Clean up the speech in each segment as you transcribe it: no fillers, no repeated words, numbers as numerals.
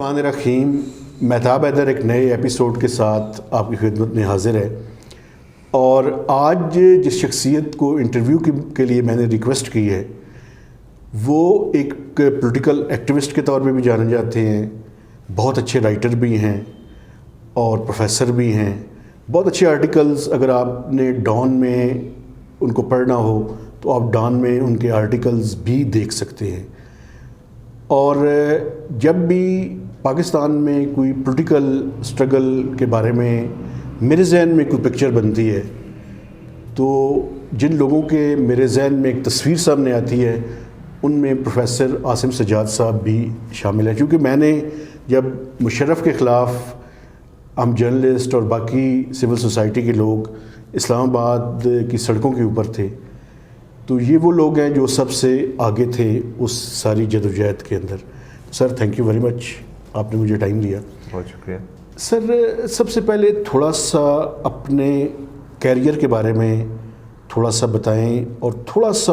الرحمن الرحیم، مہتاب حیدر ایک نئے ایپیسوڈ کے ساتھ آپ کی خدمت میں حاضر ہے، اور آج جس شخصیت کو انٹرویو کے لیے میں نے ریکویسٹ کی ہے وہ ایک پولیٹیکل ایکٹیوسٹ کے طور پہ بھی جانے جاتے ہیں، بہت اچھے رائٹر بھی ہیں اور پروفیسر بھی ہیں، بہت اچھے آرٹیکلز اگر آپ نے ڈان میں ان کو پڑھنا ہو تو آپ ڈان میں ان کے آرٹیکلز بھی دیکھ سکتے ہیں۔ اور جب بھی پاکستان میں کوئی پولیٹیکل سٹرگل کے بارے میں میرے ذہن میں کوئی پکچر بنتی ہے تو جن لوگوں کے میرے ذہن میں ایک تصویر سامنے آتی ہے ان میں پروفیسر عاصم سجاد صاحب بھی شامل ہیں، کیونکہ میں نے جب مشرف کے خلاف ہم جرنلسٹ اور باقی سول سوسائٹی کے لوگ اسلام آباد کی سڑکوں کے اوپر تھے تو یہ وہ لوگ ہیں جو سب سے آگے تھے اس ساری جدوجہد کے اندر۔ Sir thank you very much, آپ نے مجھے ٹائم دیا۔ بہت شکریہ سر، سب سے پہلے تھوڑا سا اپنے کیریئر کے بارے میں تھوڑا سا بتائیں اور تھوڑا سا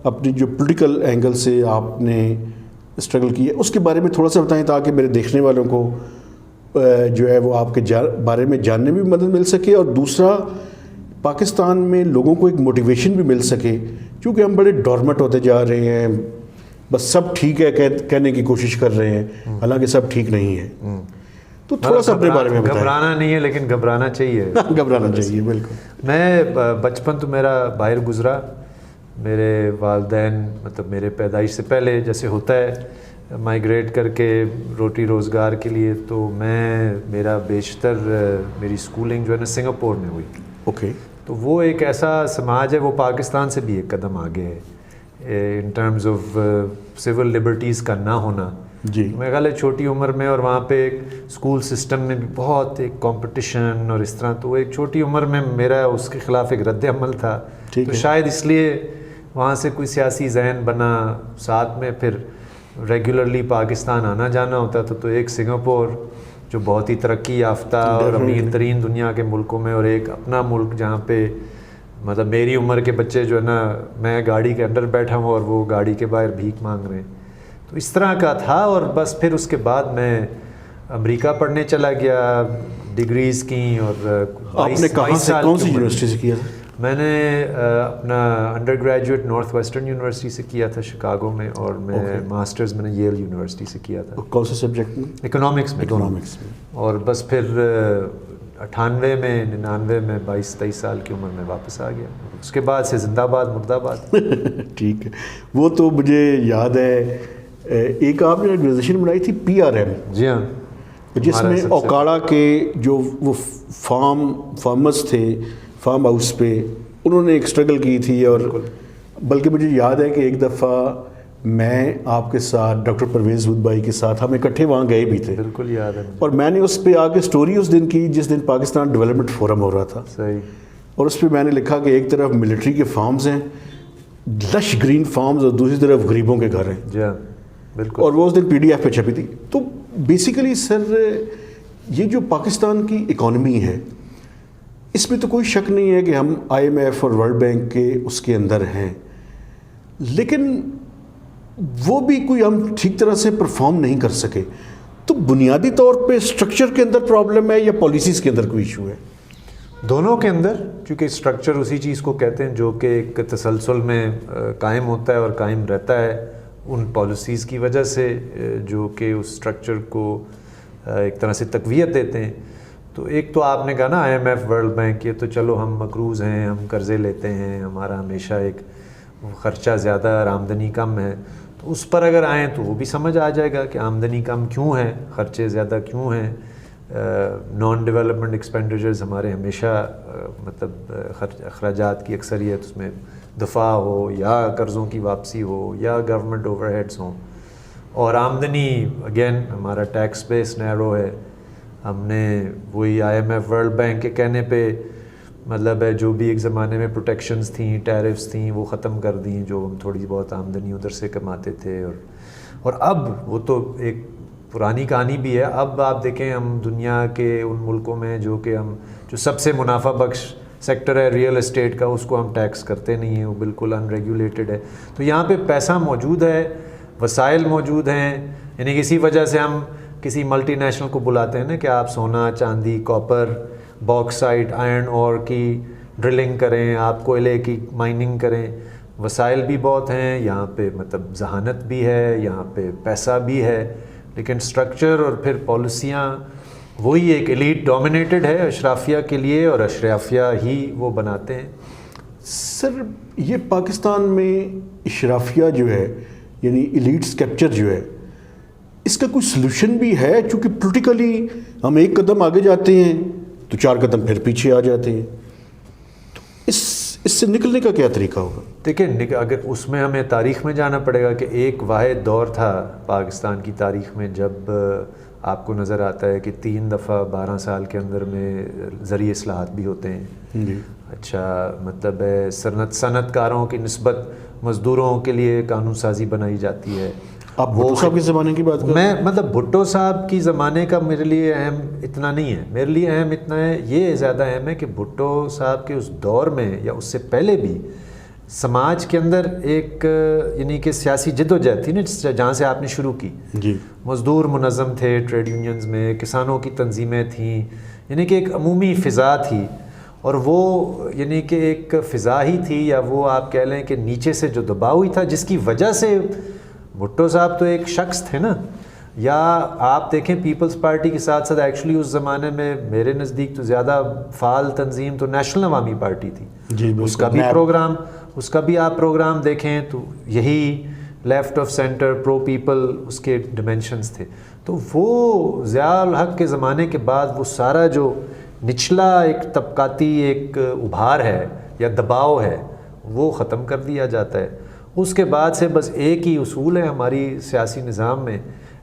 اپنی جو پولیٹیکل اینگل سے آپ نے اسٹرگل کی ہے اس کے بارے میں تھوڑا سا بتائیں تاکہ میرے دیکھنے والوں کو جو ہے وہ آپ کے بارے میں جاننے میں بھی مدد مل سکے، اور دوسرا پاکستان میں لوگوں کو ایک موٹیویشن بھی مل سکے، کیونکہ ہم بڑے ڈورمٹ ہوتے جا رہے ہیں، بس سب ٹھیک ہے کہنے کی کوشش کر رہے ہیں، حالانکہ سب ٹھیک نہیں ہے۔ تو تھوڑا سا اپنے بارے میں بتائیں۔ گھبرانا نہیں ہے لیکن گھبرانا چاہیے۔ گھبرانا چاہیے، بالکل۔ میں بچپن تو میرا باہر گزرا، میرے والدین مطلب میرے پیدائش سے پہلے جیسے ہوتا ہے مائیگریٹ کر کے روٹی روزگار کے لیے، تو میرا بیشتر میری سکولنگ جو ہے نا سنگاپور میں ہوئی۔ اوکے۔ تو وہ ایک ایسا سماج ہے، وہ پاکستان سے بھی ایک قدم آگے ہے in terms of civil liberties کا نہ ہونا۔ جی۔ میرے خیال ہے چھوٹی عمر میں، اور وہاں پہ ایک اسکول سسٹم میں بھی بہت ایک کمپٹیشن اور اس طرح، تو ایک چھوٹی عمر میں میرا اس کے خلاف ایک رد عمل تھا، تو شاید اس لیے وہاں سے کوئی سیاسی ذہن بنا، ساتھ میں پھر ریگولرلی پاکستان آنا جانا ہوتا تھا، تو ایک سنگاپور جو بہت ہی ترقی یافتہ اور امیر ترین دنیا کے ملکوں میں، اور ایک اپنا ملک جہاں پہ مطلب میری عمر کے بچے جو ہے نا، میں گاڑی کے اندر بیٹھا ہوں اور وہ گاڑی کے باہر بھیک مانگ رہے ہیں، تو اس طرح کا تھا۔ اور بس پھر اس کے بعد میں امریکہ پڑھنے چلا گیا، ڈگریز کیں، اور آپ نے کہاں سے، کون سی یونیورسٹی سے کیا تھا؟ میں نے اپنا انڈر گریجویٹ نارتھ ویسٹرن یونیورسسٹی سے کیا تھا شکاگو میں، اور میں ماسٹرز میں نے ییل یونیورسٹی سے کیا تھا۔ کون سے سبجیکٹ میں؟ اکنامکس میں۔ اکنامکس میں۔ اور بس پھر 98 میں 99 میں 22-23 سال کی عمر میں واپس آ گیا، اس کے بعد سے زندہ باد مرد آباد۔ ٹھیک ہے، وہ تو مجھے یاد ہے ایک آپ نے آرگنائزیشن بنائی تھی PRM، جی ہاں، جس میں اوکاڑا کے جو وہ فارمرز تھے فارم ہاؤس پہ، انہوں نے ایک اسٹرگل کی تھی، اور بلکہ مجھے یاد ہے کہ ایک دفعہ میں آپ کے ساتھ ڈاکٹر پرویز بدھ بھائی کے ساتھ ہم اکٹھے وہاں گئے بھی تھے۔ بالکل یاد ہے، اور میں نے اس پہ آ کے اسٹوری اس دن کی جس دن پاکستان ڈیولپمنٹ فورم ہو رہا تھا، صحیح، اور اس پہ میں نے لکھا کہ ایک طرف ملٹری کے فارمز ہیں، لش گرین فارمز، اور دوسری طرف غریبوں کے گھر ہیں۔ جی ہاں، بالکل۔ اور وہ اس دن PDF پہ چھپی تھی۔ تو بیسیکلی سر، یہ جو پاکستان کی اکانومی ہے اس میں تو کوئی شک نہیں ہے کہ ہم IMF اور ورلڈ بینک کے اس کے اندر ہیں، لیکن وہ بھی کوئی ہم ٹھیک طرح سے پرفارم نہیں کر سکے۔ تو بنیادی طور پہ اسٹرکچر کے اندر پرابلم ہے یا پالیسیز کے اندر کوئی ایشو ہے؟ دونوں کے اندر، کیونکہ اسٹرکچر اسی چیز کو کہتے ہیں جو کہ ایک تسلسل میں قائم ہوتا ہے اور قائم رہتا ہے ان پالیسیز کی وجہ سے، جو کہ اس اسٹرکچر کو ایک طرح سے تقویت دیتے ہیں۔ تو ایک تو آپ نے کہا نا IMF ورلڈ بینک، یہ تو چلو ہم مقروض ہیں، ہم قرضے لیتے ہیں، ہمارا ہمیشہ ایک خرچہ زیادہ اور آمدنی کم ہے، تو اس پر اگر آئیں تو وہ بھی سمجھ آ جائے گا کہ آمدنی کم کیوں ہے، خرچے زیادہ کیوں ہیں۔ نان ڈیولپمنٹ ایکسپینڈیچرز ہمارے ہمیشہ مطلب اخراجات کی اکثریت اس میں دفاع ہو یا قرضوں کی واپسی ہو یا گورنمنٹ اوور ہیڈس ہوں، اور آمدنی اگین ہمارا ٹیکس بیس نیرو ہے۔ ہم نے وہی IMF ورلڈ بینک کے کہنے پہ مطلب ہے جو بھی ایک زمانے میں پروٹیکشنز تھیں، ٹیرفز تھیں، وہ ختم کر دیں، جو ہم تھوڑی بہت آمدنی ادھر سے کماتے تھے، اور اب وہ تو ایک پرانی کہانی بھی ہے۔ اب آپ دیکھیں ہم دنیا کے ان ملکوں میں جو سب سے منافع بخش سیکٹر ہے ریئل اسٹیٹ کا، اس کو ہم ٹیکس کرتے نہیں ہیں، وہ بالکل ان ریگولیٹڈ ہے۔ تو یہاں پہ پیسہ موجود ہے، وسائل موجود ہیں، یعنی کسی وجہ سے ہم کسی ملٹی نیشنل کو بلاتے ہیں نا کہ آپ سونا چاندی کاپر باکسائٹ آئرن اور کی ڈرلنگ کریں, آپ کوئلے کی مائننگ کریں, وسائل بھی بہت ہیں یہاں پہ, مطلب ذہانت بھی ہے یہاں پہ, پیسہ بھی ہے, لیکن سٹرکچر اور پھر پالیسیاں وہی ایک ایلیٹ ڈومینیٹڈ ہے اشرافیہ کے لیے, اور اشرافیہ ہی وہ بناتے ہیں. سر یہ پاکستان میں اشرافیہ جو ہے یعنی ایلیٹس کیپچر جو ہے, اس کا کوئی سلوشن بھی ہے؟ چونکہ پولیٹیکلی ہم ایک قدم آگے جاتے ہیں تو 4 قدم پھر پیچھے آ جاتے ہیں, تو اس سے نکلنے کا کیا طریقہ ہوگا؟ دیکھیں اگر اس میں ہمیں تاریخ میں جانا پڑے گا کہ ایک واحد دور تھا پاکستان کی تاریخ میں جب آپ کو نظر آتا ہے کہ 3 دفعہ 12 سال کے اندر میں زرعی اصلاحات بھی ہوتے ہیں. جی اچھا, مطلب ہے صنعت کاروں کی نسبت مزدوروں کے لیے قانون سازی بنائی جاتی ہے. آپ بھٹو صاحب کے زمانے کی بات کریں؟ میں مطلب بھٹو صاحب کی زمانے کا میرے لیے اہم اتنا نہیں ہے, میرے لیے اہم اتنا ہے, یہ زیادہ اہم ہے کہ بھٹو صاحب کے اس دور میں یا اس سے پہلے بھی سماج کے اندر ایک یعنی کہ سیاسی جد و جہد تھی نا, جہاں سے آپ نے شروع کی. جی, مزدور منظم تھے ٹریڈ یونینز میں, کسانوں کی تنظیمیں تھیں, یعنی کہ ایک عمومی فضا تھی, اور وہ یعنی کہ ایک فضا ہی تھی, یا وہ آپ کہہ لیں کہ نیچے سے جو دباؤ ہی تھا, جس کی وجہ سے بھٹو صاحب تو ایک شخص تھے نا. یا آپ دیکھیں پیپلز پارٹی کے ساتھ ساتھ ایکچولی اس زمانے میں میرے نزدیک تو زیادہ فعال تنظیم تو نیشنل عوامی پارٹی تھی. جی اس کا بھی پروگرام, اس کا بھی آپ پروگرام دیکھیں تو یہی left of centre pro people اس کے ڈیمینشنز تھے. تو وہ ضیاء الحق کے زمانے کے بعد وہ سارا جو نچلا ایک طبقاتی ایک ابھار ہے یا دباؤ ہے وہ ختم کر دیا جاتا ہے. اس کے بعد سے بس ایک ہی اصول ہے ہماری سیاسی نظام میں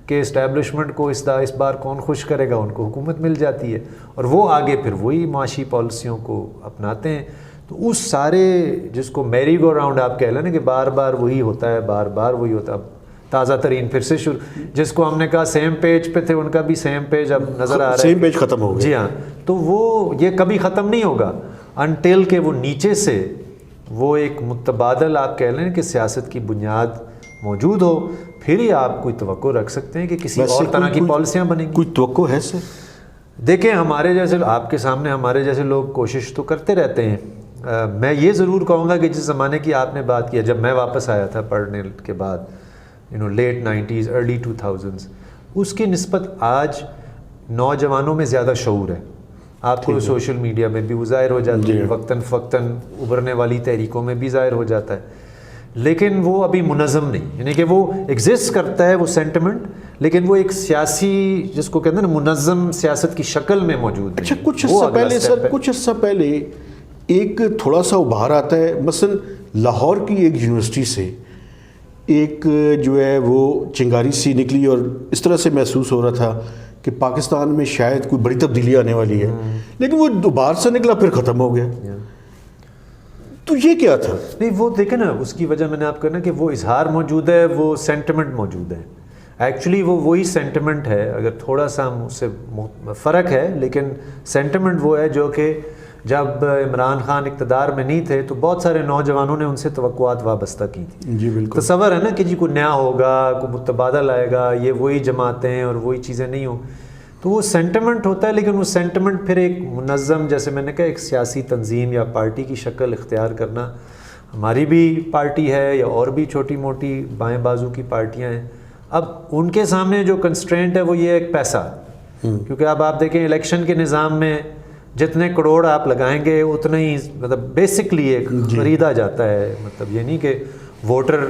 کہ اسٹیبلشمنٹ کو اس بار کون خوش کرے گا, ان کو حکومت مل جاتی ہے, اور وہ آگے پھر وہی معاشی پالیسیوں کو اپناتے ہیں. تو اس سارے جس کو میری گو راؤنڈ آپ کہہ لیں نا کہ بار بار وہی ہوتا ہے, بار بار وہی ہوتا ہے, اب تازہ ترین پھر سے شروع, جس کو ہم نے کہا سیم پیج پہ تھے ان کا بھی سیم پیج اب نظر آ رہا ہے, سیم پیج ختم ہو گیا. جی ہاں, تو وہ یہ کبھی ختم نہیں ہوگا انٹل کہ وہ نیچے سے وہ ایک متبادل آپ کہہ لیں کہ سیاست کی بنیاد موجود ہو, پھر ہی آپ کوئی توقع رکھ سکتے ہیں کہ کسی اور طرح کی پالیسیاں بنیں گی. کوئی توقع ہے سر؟ دیکھیں ہمارے جیسے آپ کے سامنے ہمارے جیسے لوگ کوشش تو کرتے رہتے ہیں. میں یہ ضرور کہوں گا کہ جس زمانے کی آپ نے بات کی, جب میں واپس آیا تھا پڑھنے کے بعد لیٹ 90s ارلی 2000s, اس کی نسبت آج نوجوانوں میں زیادہ شعور ہے. آپ کو سوشل میڈیا میں بھی وہ ظاہر ہو جاتی ہے, وقتاً فوقتاً ابھرنے والی تحریکوں میں بھی ظاہر ہو جاتا ہے, لیکن وہ ابھی منظم نہیں, یعنی کہ وہ ایگزسٹ کرتا ہے وہ سینٹیمنٹ, لیکن وہ ایک سیاسی جس کو کہتے ہیں نا منظم سیاست کی شکل میں موجود نہیں. اچھا, کچھ عرصہ پہلے سر, کچھ عرصہ پہلے ایک تھوڑا سا ابھار آتا ہے, مثلا لاہور کی ایک یونیورسٹی سے ایک جو ہے وہ چنگاری سی نکلی, اور اس طرح سے محسوس ہو رہا تھا کہ پاکستان میں شاید کوئی بڑی تبدیلی آنے والی ہے, لیکن وہ دوبارہ سے نکلا پھر ختم ہو گیا. تو یہ کیا تھا؟ نہیں وہ دیکھیں نا, اس کی وجہ میں نے آپ کو کہنا کہ وہ اظہار موجود ہے, وہ سینٹیمنٹ موجود ہے. ایکچولی وہ وہی سینٹیمنٹ ہے, اگر تھوڑا سا ہم اس سے فرق ہے, لیکن سینٹیمنٹ وہ ہے جو کہ جب عمران خان اقتدار میں نہیں تھے تو بہت سارے نوجوانوں نے ان سے توقعات وابستہ کی تھیں. جی بالکل. تصور ہے نا کہ جی کوئی نیا ہوگا, کوئی متبادل آئے گا, یہ وہی جماعتیں اور وہی چیزیں نہیں ہوں. تو وہ سینٹیمنٹ ہوتا ہے, لیکن وہ سینٹیمنٹ پھر ایک منظم, جیسے میں نے کہا ایک سیاسی تنظیم یا پارٹی کی شکل اختیار کرنا, ہماری بھی پارٹی ہے یا اور بھی چھوٹی موٹی بائیں بازو کی پارٹیاں ہیں. اب ان کے سامنے جو کنسٹرینٹ ہے وہ یہ ایک پیسہ, کیونکہ اب آپ دیکھیں الیکشن کے نظام میں جتنے کروڑ آپ لگائیں گے اتنا ہی مطلب بیسکلی ایک خریدا جاتا ہے. مطلب یہ نہیں کہ ووٹر,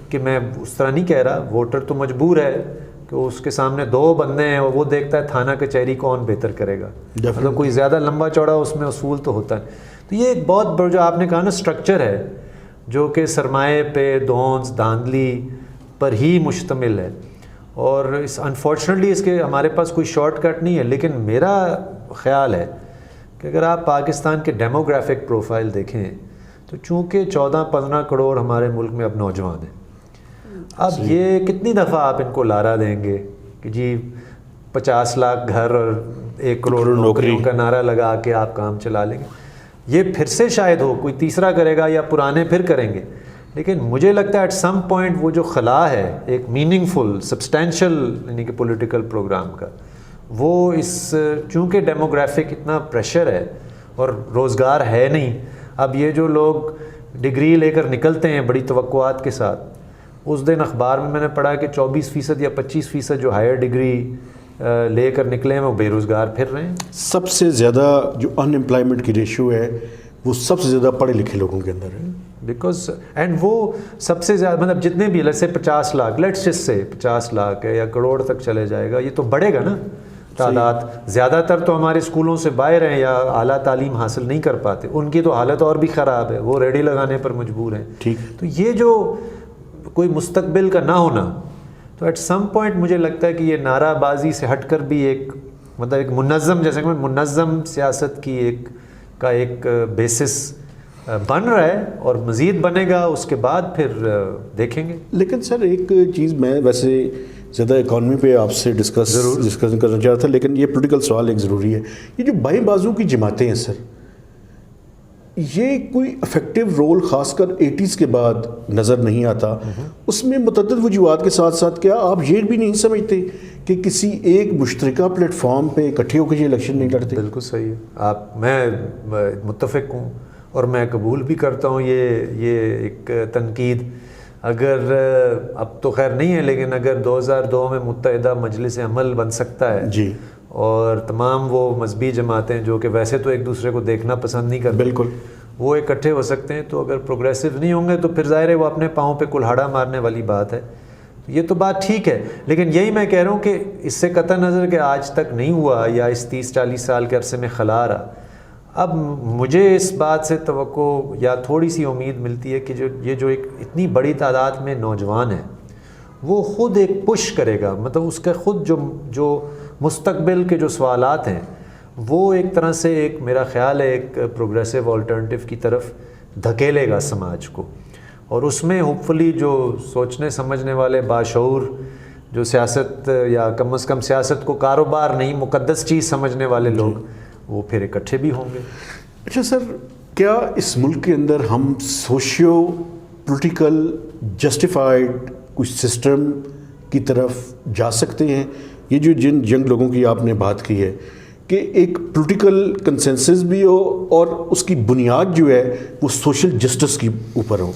کہ میں اس طرح نہیں کہہ رہا, ووٹر تو مجبور ہے کہ اس کے سامنے 2 بندے ہیں اور وہ دیکھتا ہے تھانہ کچہری کون بہتر کرے گا, مطلب کوئی زیادہ لمبا چوڑا اس میں اصول تو ہوتا ہے. تو یہ ایک بہت بڑا جو آپ نے کہا نا اسٹرکچر ہے جو کہ سرمایے پہ دھونس دھاندلی پر ہی مشتمل ہے, اور اس انفارچونیٹلی اس کے ہمارے پاس کوئی شارٹ کٹ نہیں ہے. لیکن میرا خیال ہے کہ اگر آپ پاکستان کے ڈیموگرافک پروفائل دیکھیں تو چونکہ 14-15 کروڑ ہمارے ملک میں اب نوجوان ہیں, اب یہ کتنی دفعہ آپ ان کو لارا دیں گے کہ جی 50 لاکھ گھر اور 1 کروڑ نوکریوں کا نعرہ لگا کے آپ کام چلا لیں گے. یہ پھر سے شاید ہو کوئی تیسرا کرے گا یا پرانے پھر کریں گے, لیکن مجھے لگتا ہے ایٹ سم پوائنٹ وہ جو خلا ہے ایک میننگ فل سبسٹینشیل یعنی کہ پولیٹیکل پروگرام کا، وہ اس چونکہ ڈیموگرافک اتنا پریشر ہے اور روزگار ہے نہیں، اب یہ جو لوگ ڈگری لے کر نکلتے ہیں بڑی توقعات کے ساتھ، اس دن اخبار میں نے پڑھا کہ 24% یا 25% جو ہائر ڈگری لے کر نکلے ہیں وہ بے روزگار پھر رہے ہیں. سب سے زیادہ جو ان امپلائمنٹ کی ریشو ہے وہ سب سے زیادہ پڑھے لکھے لوگوں کے اندر ہے. بیکاز اینڈ وہ سب سے زیادہ مطلب جتنے بھی let's say 50 lakh let's just سے 50 لاکھ ہے یا کروڑ تک چلے جائے گا، یہ تو بڑھے گا نا تعداد. زیادہ تر تو ہمارے اسکولوں سے باہر ہیں یا اعلیٰ تعلیم حاصل نہیں کر پاتے، ان کی تو حالت اور بھی خراب ہے، وہ ریڈی لگانے پر مجبور ہیں. ٹھیک. تو یہ جو کوئی مستقبل کا نہ ہونا، تو ایٹ سم پوائنٹ مجھے لگتا ہے کہ یہ نعرہ بازی سے ہٹ کر بھی ایک مطلب ایک منظم، جیسے کہ منظم سیاست کی ایک بیسس بن رہا ہے اور مزید بنے گا، اس کے بعد پھر دیکھیں گے. لیکن سر ایک چیز میں ویسے زیادہ اکانومی پہ آپ سے ڈسکشن کرنا چاہ رہا تھا، لیکن یہ پولیٹیکل سوال ایک ضروری ہے. یہ جو بائیں بازو کی جماعتیں ہیں سر، یہ کوئی افیکٹو رول خاص کر 80s کے بعد نظر نہیں آتا. اس میں متعدد وجوہات کے ساتھ ساتھ کیا آپ یہ بھی نہیں سمجھتے کہ کسی ایک مشترکہ پلیٹ فارم پہ اکٹھے ہو کے یہ الیکشن نہیں لڑتے؟ بالکل صحیح ہے. میں متفق ہوں اور میں قبول بھی کرتا ہوں یہ ایک تنقید. اگر اب تو خیر نہیں ہے، لیکن اگر 2002 میں متحدہ مجلس عمل بن سکتا ہے جی، اور تمام وہ مذہبی جماعتیں جو کہ ویسے تو ایک دوسرے کو دیکھنا پسند نہیں کرتے، بالکل وہ اکٹھے ہو سکتے ہیں، تو اگر پروگریسو نہیں ہوں گے تو پھر ظاہر ہے وہ اپنے پاؤں پہ کلہاڑا مارنے والی بات ہے. یہ تو بات ٹھیک ہے، لیکن یہی میں کہہ رہا ہوں کہ اس سے قطع نظر کہ آج تک نہیں ہوا یا اس 30-40 سال کے عرصے میں خلا رہا، اب مجھے اس بات سے توقع یا تھوڑی سی امید ملتی ہے کہ یہ جو ایک اتنی بڑی تعداد میں نوجوان ہیں وہ خود ایک پش کرے گا، مطلب اس کا خود جو مستقبل کے جو سوالات ہیں وہ ایک طرح سے ایک میرا خیال ہے ایک پروگریسو آلٹرنیٹیو کی طرف دھکیلے گا سماج کو. اور اس میں ہوپ فلی جو سوچنے سمجھنے والے باشعور جو سیاست یا کم از کم سیاست کو کاروبار نہیں مقدس چیز سمجھنے والے لوگ وہ پھر اکٹھے بھی ہوں گے. اچھا سر، کیا اس ملک کے اندر ہم سوشیو پولیٹیکل جسٹیفائڈ کچھ سسٹم کی طرف جا سکتے ہیں؟ یہ جو جن ینگ لوگوں کی آپ نے بات کی ہے کہ ایک پولیٹیکل کنسنسس بھی ہو اور اس کی بنیاد جو ہے وہ سوشل جسٹس کی اوپر ہو.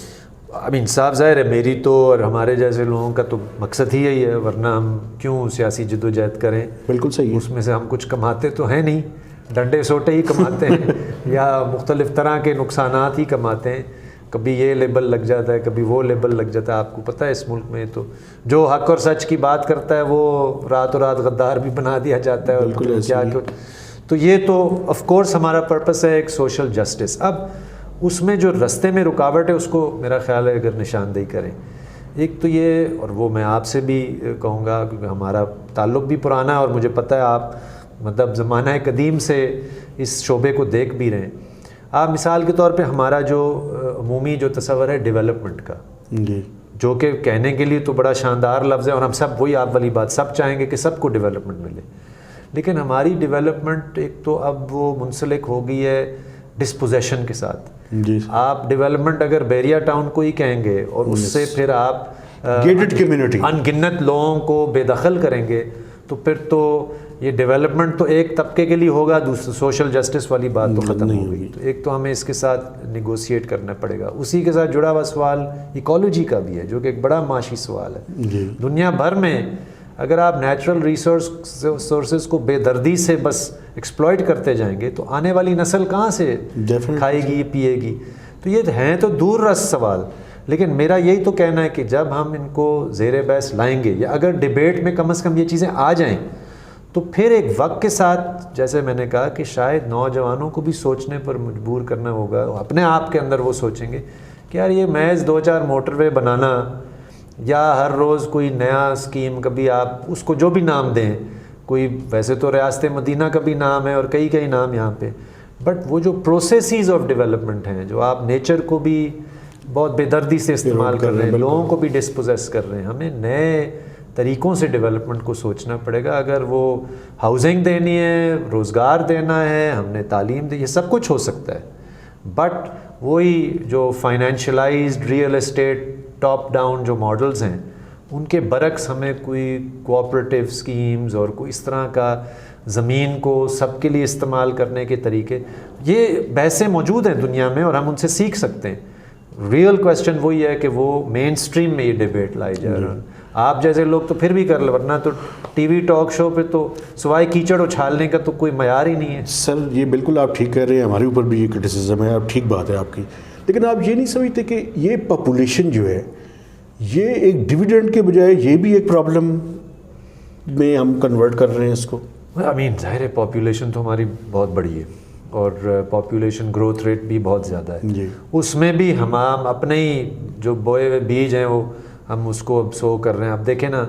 صاف ظاہر ہے میری تو اور ہمارے جیسے لوگوں کا تو مقصد ہی یہی ہے، ورنہ ہم کیوں سیاسی جد و جہد کریں؟ بالکل صحیح ہے. اس میں سے ہم کچھ کماتے تو ہیں نہیں، ڈنڈے سوٹے ہی کماتے ہیں یا مختلف طرح کے نقصانات ہی کماتے ہیں. کبھی یہ لیبل لگ جاتا ہے، کبھی وہ لیبل لگ جاتا ہے. آپ کو پتہ ہے اس ملک میں تو جو حق اور سچ کی بات کرتا ہے وہ راتوں رات غدار بھی بنا دیا جاتا ہے. بالکل کیا تو یہ تو آف کورس ہمارا پرپس ہے ایک سوشل جسٹس. اب اس میں جو رستے میں رکاوٹ ہے اس کو میرا خیال ہے اگر نشاندہی کریں، ایک تو یہ، اور وہ میں آپ سے بھی کہوں گا کیونکہ ہمارا تعلق بھی پرانا ہے اور مجھے پتہ ہے آپ مطلب زمانہ قدیم سے اس شعبے کو دیکھ بھی رہے ہیں. آپ مثال کے طور پہ ہمارا جو عمومی جو تصور ہے ڈیولپمنٹ کا، جی، جو کہ کہنے کے لیے تو بڑا شاندار لفظ ہے اور ہم سب وہی آپ والی بات سب چاہیں گے کہ سب کو ڈیولپمنٹ ملے، لیکن ہماری ڈیولپمنٹ ایک تو اب وہ منسلک ہو گئی ہے ڈسپوزیشن کے ساتھ. جی، آپ ڈیولپمنٹ اگر بیریا ٹاؤن کو ہی کہیں گے اور اس سے پھر آپ گیٹڈ کمیونٹی ان گنت لوگوں کو بے دخل کریں گے تو پھر تو یہ ڈیولپمنٹ تو ایک طبقے کے لیے ہوگا، دوسرے سوشل جسٹس والی بات تو ختم ہو گئی. تو ایک تو ہمیں اس کے ساتھ نیگوشیٹ کرنا پڑے گا. اسی کے ساتھ جڑا ہوا سوال ایکالوجی کا بھی ہے جو کہ ایک بڑا معاشی سوال ہے. جی، دنیا بھر میں اگر آپ نیچرل ریسورسز کو بے دردی سے بس ایکسپلائٹ کرتے جائیں گے تو آنے والی نسل کہاں سے کھائے گی پیے گی؟ تو یہ ہیں تو دور رس سوال، لیکن میرا یہی تو کہنا ہے کہ جب ہم ان کو زیر بحث لائیں گے یا اگر ڈیبیٹ میں کم از کم یہ چیزیں آ جائیں تو پھر ایک وقت کے ساتھ جیسے میں نے کہا کہ شاید نوجوانوں کو بھی سوچنے پر مجبور کرنا ہوگا. اپنے آپ کے اندر وہ سوچیں گے کہ یار یہ محض 2-4 موٹر وے بنانا یا ہر روز کوئی نیا اسکیم، کبھی آپ اس کو جو بھی نام دیں، کوئی ویسے تو ریاست مدینہ کا بھی نام ہے اور کئی نام یہاں پہ، بٹ وہ جو پروسیسز آف ڈیولپمنٹ ہیں جو آپ نیچر کو بھی بہت بے دردی سے استعمال کر رہے ہیں، لوگوں کو بھی ڈسپوزیس کر رہے ہیں. ہمیں نئے طریقوں سے ڈیولپمنٹ کو سوچنا پڑے گا. اگر وہ ہاؤسنگ دینی ہے، روزگار دینا ہے، ہم نے تعلیم دی، یہ سب کچھ ہو سکتا ہے، بٹ وہی جو فائنینشلائزڈ ریئل اسٹیٹ ٹاپ ڈاؤن جو ماڈلز ہیں ان کے برعکس ہمیں کوئی کوآپریٹیو سکیمز اور کوئی اس طرح کا زمین کو سب کے لیے استعمال کرنے کے طریقے، یہ بحثیں موجود ہیں دنیا میں اور ہم ان سے سیکھ سکتے ہیں۔ ریئل کویسچن وہی ہے کہ وہ مین اسٹریم میں یہ ڈیبیٹ لائی جا رہا ہے۔ آپ جیسے لوگ تو پھر بھی کر لیں، ورنہ تو ٹی وی ٹاک شو پہ تو سوائے کیچڑ اچھالنے کا تو کوئی معیار ہی نہیں ہے۔ سر یہ بالکل آپ ٹھیک کہہ رہے ہیں، ہمارے اوپر بھی یہ کرٹیسزم ہے، اب ٹھیک بات ہے آپ کی، لیکن آپ یہ نہیں سمجھتے کہ یہ پاپولیشن جو ہے یہ ایک ڈویڈنڈ کے بجائے یہ بھی ایک پرابلم میں ہم کنورٹ کر رہے ہیں اس کو؟ ظاہر ہے پاپولیشن تو ہماری بہت بڑی ہے اور پاپولیشن گروتھ ریٹ بھی بہت زیادہ ہے جی، اس میں بھی ہم اپنے ہی جو بوئے ہوئے بیج ہیں وہ ہم اس کو اب سو کر رہے ہیں۔ اب دیکھیں نا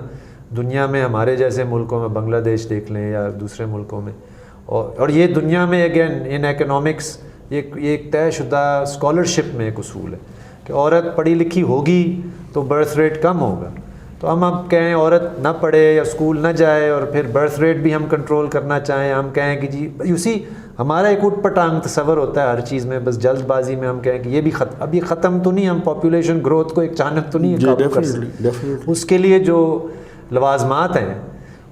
دنیا میں ہمارے جیسے ملکوں میں، بنگلہ دیش دیکھ لیں یا دوسرے ملکوں میں، اور یہ دنیا میں اگین ان ایکنامکس یہ ایک طے شدہ اسکالرشپ میں ایک اصول ہے کہ عورت پڑھی لکھی ہوگی تو برتھ ریٹ کم ہوگا۔ تو ہم اب کہیں عورت نہ پڑھے یا اسکول نہ جائے اور پھر برتھ ریٹ بھی ہم کنٹرول کرنا چاہیں، ہم کہیں کہ جی اسی ہمارا ایک اٹھ پٹانگ تصور ہوتا ہے ہر چیز میں، بس جلد بازی میں ہم کہیں کہ یہ بھی اب یہ ختم تو نہیں، ہم پاپولیشن گروتھ کو ایک اچانک تو نہیں قابو کر سکتے۔ اس کے لیے جو لوازمات ہیں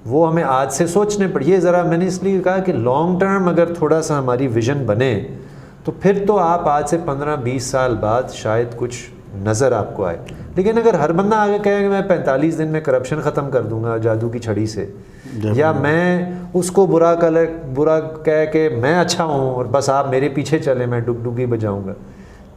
وہ ہمیں آج سے سوچنے پڑے۔ یہ ذرا میں نے اس لیے کہا کہ لانگ ٹرم اگر تھوڑا سا ہماری ویژن بنے تو پھر تو آپ آج سے 15-20 سال بعد شاید کچھ نظر آپ کو آئے، لیکن اگر ہر بندہ آگے کہے کہ میں 45 دن میں کرپشن ختم کر دوں گا جادو کی چھڑی سے، یا میں اس کو برا کہہ کے میں اچھا ہوں اور بس آپ میرے پیچھے چلیں میں ڈگڈگی بجاؤں گا،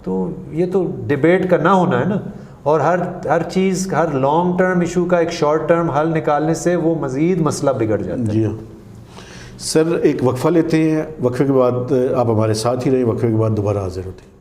تو یہ تو ڈیبیٹ کا نہ ہونا ہے نا۔ اور ہر چیز، ہر لانگ ٹرم ایشو کا ایک شارٹ ٹرم حل نکالنے سے وہ مزید مسئلہ بگڑ جاتا ہے۔ جی ہاں سر، ایک وقفہ لیتے ہیں، وقفے کے بعد آپ ہمارے ساتھ ہی رہیں، وقفے کے بعد دوبارہ حاضر ہوتے ہیں۔